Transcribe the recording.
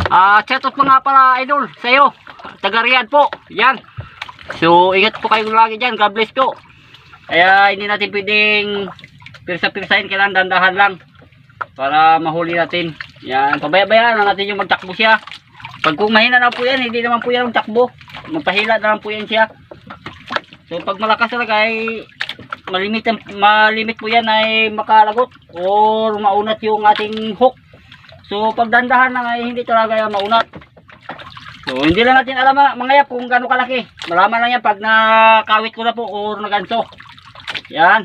Shout out pa nga pala idol sa iyo. Taga Riyadh po. Yan. So ingat po kayo lagi diyan. God bless po. Kaya hindi natin pwedeng pirsa-pirsahin, kailangan dandahan lang para mahuli natin. Yan, pabayaan na natin yung magtakbo siya. Pag kung mahina na po yan, hindi naman po yan magtakbo. Magpahila na lang po yan siya. So pag malakas talaga ay malimit po yan ay makalagot or maunat yung ating hook. So pag dandahan na ay hindi talaga yan maunat. So hindi lang natin alam mga yap kung gaano kalaki. Malaman lang yan pag nakawit ko na po or naganso. Yan.